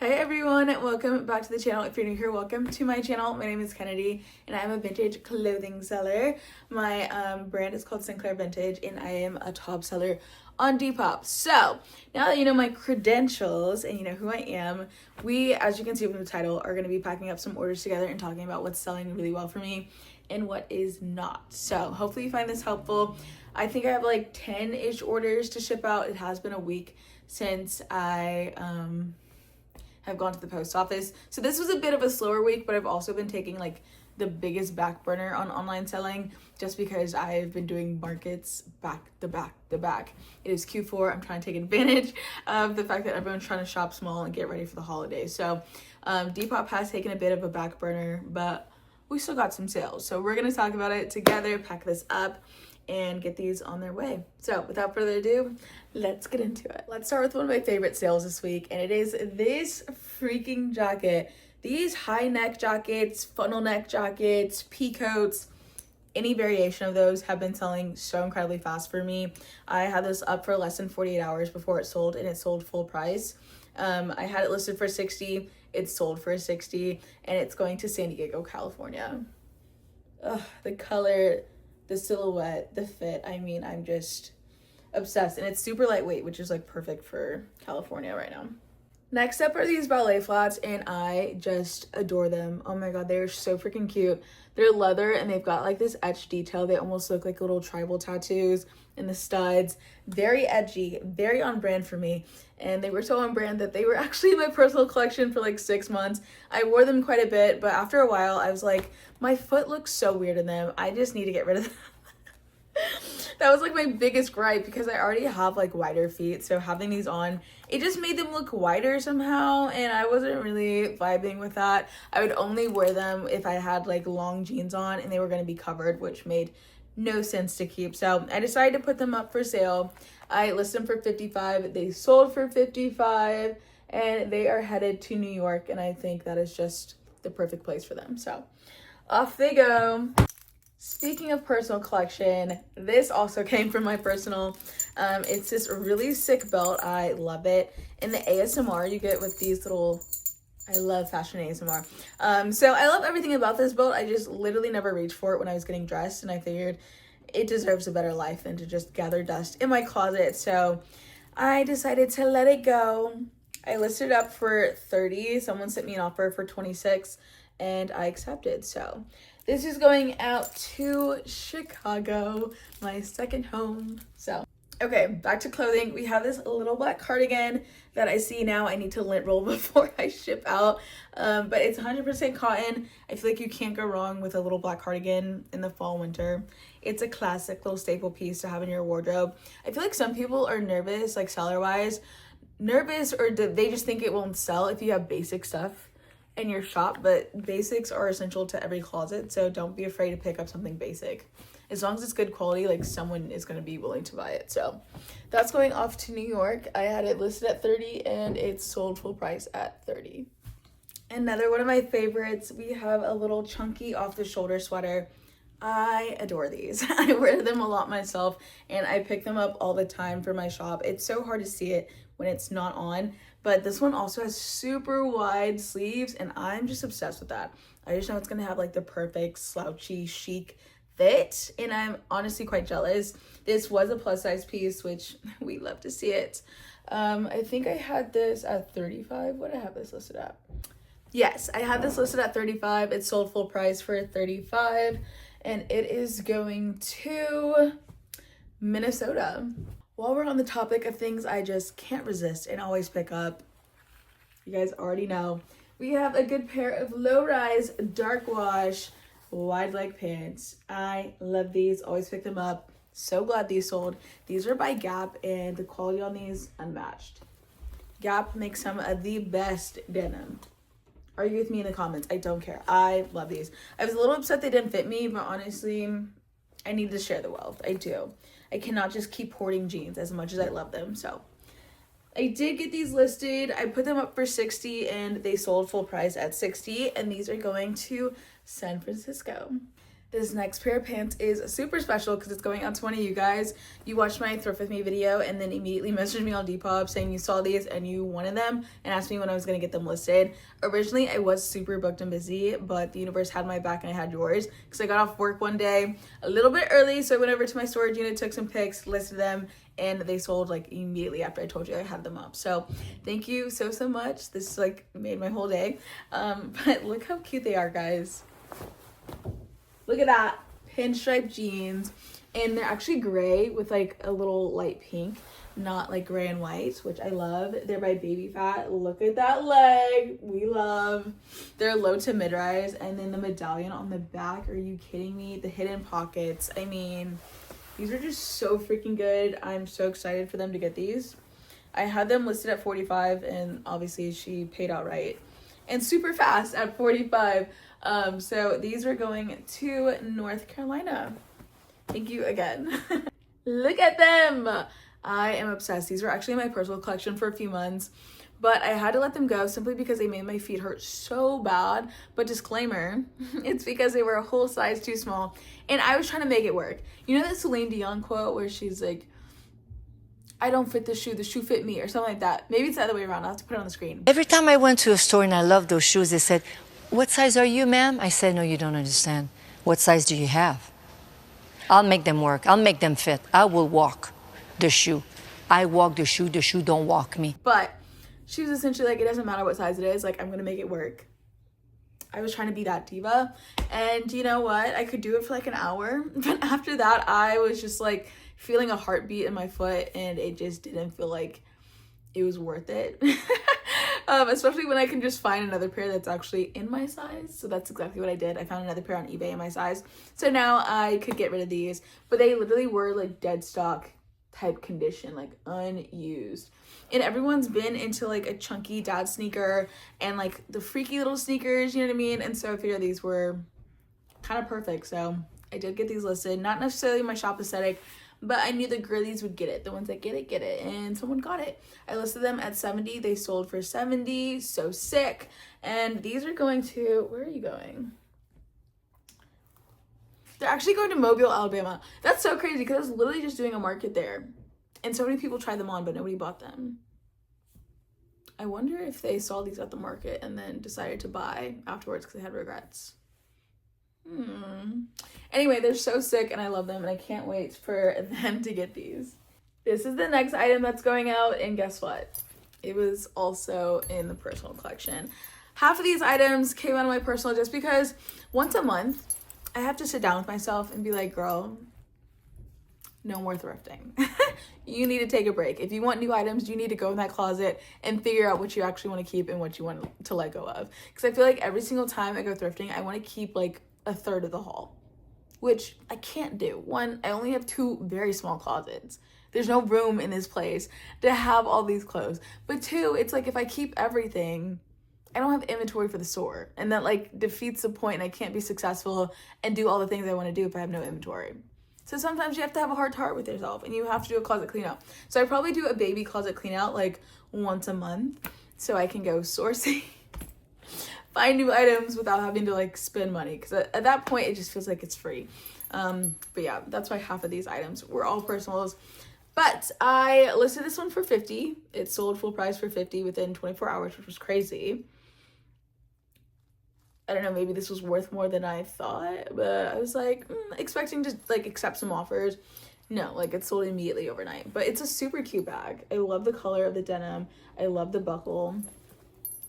Hey everyone, welcome back to the channel. If you're new here, welcome to my channel. My name is Kennedy and I'm a vintage clothing seller. My brand is called Sinclair Vintage and I am a top seller on Depop. So now that you know my credentials and you know who I am, we, as you can see from the title, are going to be packing up some orders together and talking about what's selling really well for me and what is not. So hopefully you find this helpful. I think I have like 10-ish orders to ship out. It has been a week since I have gone to the post office. So this was a bit of a slower week, but I've also been taking like the biggest back burner on online selling just because I've been doing markets back to back. It is Q4. I'm trying to take advantage of the fact that everyone's trying to shop small and get ready for the holidays. So Depop has taken a bit of a back burner, but we still got some sales. So we're going to talk about it together, pack this up, and get these on their way. So without further ado, let's get into it. Let's start with one of my favorite sales this week, and it is this freaking jacket. These high neck jackets, funnel neck jackets, pea coats, any variation of those have been selling so incredibly fast for me. I had this up for less than 48 hours before it sold, and it sold full price. I had it listed for $60, it sold for $60, and it's going to San Diego, California. Ugh, the color, the silhouette, the fit, I mean, I'm just obsessed. And it's super lightweight, which is like perfect for California right now. Next up are these ballet flats, and I just adore them. Oh my god, they're so freaking cute. They're leather and they've got like this etched detail. They almost look like little tribal tattoos in the studs. Very edgy, very on brand for me. And they were so on brand that they were actually in my personal collection for like 6 months. I wore them quite a bit, but after a while I was like, my foot looks so weird in them. I just need to get rid of them. That was like my biggest gripe because I already have like wider feet, so having these on, it just made them look wider somehow, and I wasn't really vibing with that. I would only wear them if I had like long jeans on and they were going to be covered, which made no sense to keep. So I decided to put them up for sale. I listed them for $55. They sold for $55, and they are headed to New York, and I think that is just the perfect place for them. So off they go. Speaking of personal collection, this also came from my personal. It's this really sick belt. I love it. And the ASMR you get with these little, I love fashion ASMR. So I love everything about this belt. I just literally never reached for it when I was getting dressed, and I figured it deserves a better life than to just gather dust in my closet. So I decided to let it go. I listed it up for $30. Someone sent me an offer for $26, and I accepted. So this is going out to Chicago, my second home. So, okay, back to clothing. We have this little black cardigan that I see now I need to lint roll before I ship out. But it's 100% cotton. I feel like you can't go wrong with a little black cardigan in the fall, winter. It's a classic little staple piece to have in your wardrobe. I feel like some people are nervous, like seller-wise, or they just think it won't sell if you have basic stuff in your shop, but basics are essential to every closet, so don't be afraid to pick up something basic. As long as it's good quality, like someone is going to be willing to buy it. So that's going off to New York. I had it listed at $30 and it's sold full price at $30. Another one of my favorites, we have a little chunky off the shoulder sweater. I adore these. I wear them a lot myself, and I pick them up all the time for my shop. It's so hard to see it when it's not on, but this one also has super wide sleeves, and I'm just obsessed with that. I just know it's gonna have like the perfect slouchy chic fit, and I'm honestly quite jealous. This was a plus size piece, which we love to see it. I think I had this at $35. What did I have this listed at? Yes, I had this listed at $35. It sold full price for $35, and it is going to Minnesota. While we're on the topic of things I just can't resist and always pick up, you guys already know, we have a good pair of low-rise, dark wash, wide leg pants. I love these, always pick them up. So glad these sold. These are by Gap, and the quality on these, unmatched. Gap makes some of the best denim. Argue with me in the comments, I don't care. I love these. I was a little upset they didn't fit me, but honestly, I need to share the wealth. I do. I cannot just keep hoarding jeans as much as I love them. So I did get these listed. I put them up for $60 and they sold full price at $60, and these are going to San Francisco. This next pair of pants is super special because it's going out to one of you guys. You watched my thrift with me video and then immediately messaged me on Depop saying you saw these and you wanted them and asked me when I was going to get them listed. Originally, I was super booked and busy, but the universe had my back and I had yours because I got off work one day a little bit early. So I went over to my storage unit, took some pics, listed them, and they sold like immediately after I told you I had them up. So thank you so much. This like made my whole day. But look how cute they are, guys. Look at that, pinstripe jeans, and they're actually gray with like a little light pink, not like gray and white, which I love. They're by Baby Fat. Look at that leg, we love. They're low to mid-rise, and then the medallion on the back, are you kidding me? The hidden pockets, I mean, these are just so freaking good. I'm so excited for them to get these. I had them listed at $45, and obviously she paid outright, and super fast at $45. So these are going to North Carolina. Thank you again. Look at them. I am obsessed. These were actually in my personal collection for a few months, but I had to let them go simply because they made my feet hurt so bad. But disclaimer, it's because they were a whole size too small and I was trying to make it work. You know that Celine Dion quote where she's like, I don't fit the shoe fit me, or something like that. Maybe it's the other way around. I'll have to put it on the screen. Every time I went to a store and I loved those shoes, they said, what size are you, ma'am? I said, no, you don't understand. What size do you have? I'll make them work. I'll make them fit. I will walk the shoe. I walk the shoe don't walk me. But she was essentially like, it doesn't matter what size it is, like, I'm gonna make it work. I was trying to be that diva, and you know what? I could do it for like an hour, but after that, I was just like feeling a heartbeat in my foot, and it just didn't feel like it was worth it. Especially when I can just find another pair that's actually in my size. So that's exactly what I did. I found another pair on eBay in my size. So now I could get rid of these, but they literally were like dead stock type condition, like unused. And everyone's been into like a chunky dad sneaker and like the freaky little sneakers, you know what I mean? And so I figured these were kind of perfect. So I did get these listed, not necessarily my shop aesthetic, but I knew the girlies would get it. The ones that get it, and someone got it. I listed them at $70. They sold for $70. So sick. And these are going to, where are you going? They're actually going to Mobile, Alabama. That's so crazy because I was literally just doing a market there. And so many people tried them on, but nobody bought them. I wonder if they saw these at the market and then decided to buy afterwards because they had regrets. Anyway, they're so sick and I love them and I can't wait for them to get these. This is the next item that's going out, and guess what? It was also in the personal collection. Half of these items came out of my personal just because once a month I have to sit down with myself and be like, girl, no more thrifting. You need to take a break. If you want new items, you need to go in that closet and figure out what you actually want to keep and what you want to let go of. Because I feel like every single time I go thrifting, I want to keep like a third of the haul, which I can't do. One, I only have two very small closets. There's no room in this place to have all these clothes. But two, it's like if I keep everything, I don't have inventory for the store, and that like defeats the point, and I can't be successful and do all the things I want to do if I have no inventory. So sometimes you have to have a heart to heart with yourself and you have to do a closet clean out. So I probably do a baby closet clean out like once a month so I can go sourcing, find new items without having to like spend money, because at that point it just feels like it's free. But yeah, that's why half of these items were all personals. But I listed this one for $50. It sold full price for $50 within 24 hours, which was crazy. I don't know, maybe this was worth more than I thought, but I was like expecting to like accept some offers. No, like it sold immediately overnight. But it's a super cute bag. I love the color of the denim. I love the buckle.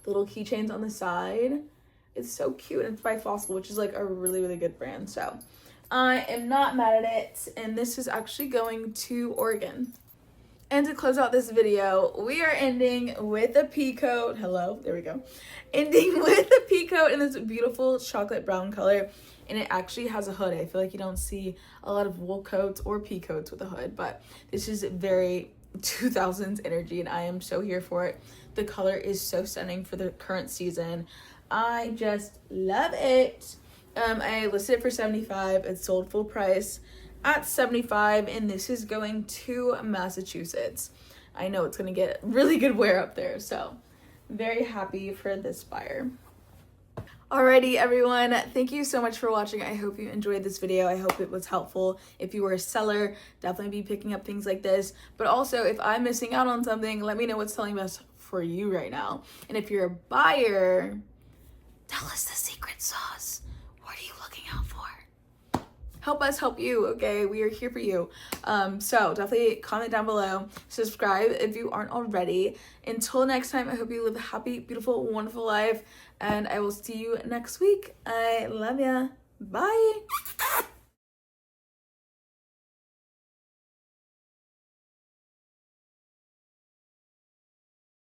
Little keychains on the side. It's so cute, and it's by Fossil, which is like a really good brand. So I am not mad at it, and this is actually going to Oregon. And to close out this video, we are ending with a pea coat. Hello, there we go. Ending with a pea coat in this beautiful chocolate brown color, and it actually has a hood. I feel like you don't see a lot of wool coats or pea coats with a hood, but this is very 2000s energy, and I am so here for it. The color is so stunning for the current season. I just love it. I listed it for $75. It sold full price at $75, and this is going to Massachusetts. I know it's gonna get really good wear up there, so very happy for this buyer. Alrighty, everyone, thank you so much for watching. I hope you enjoyed this video. I hope it was helpful. If you were a seller, definitely be picking up things like this. But also, if I'm missing out on something, let me know what's selling best for you right now. And if you're a buyer, tell us the secret sauce. What are you looking out for? Help us help you, okay? We are here for you. So definitely comment down below. Subscribe if you aren't already. Until next time, I hope you live a happy, beautiful, wonderful life. And I will see you next week. I love ya. Bye.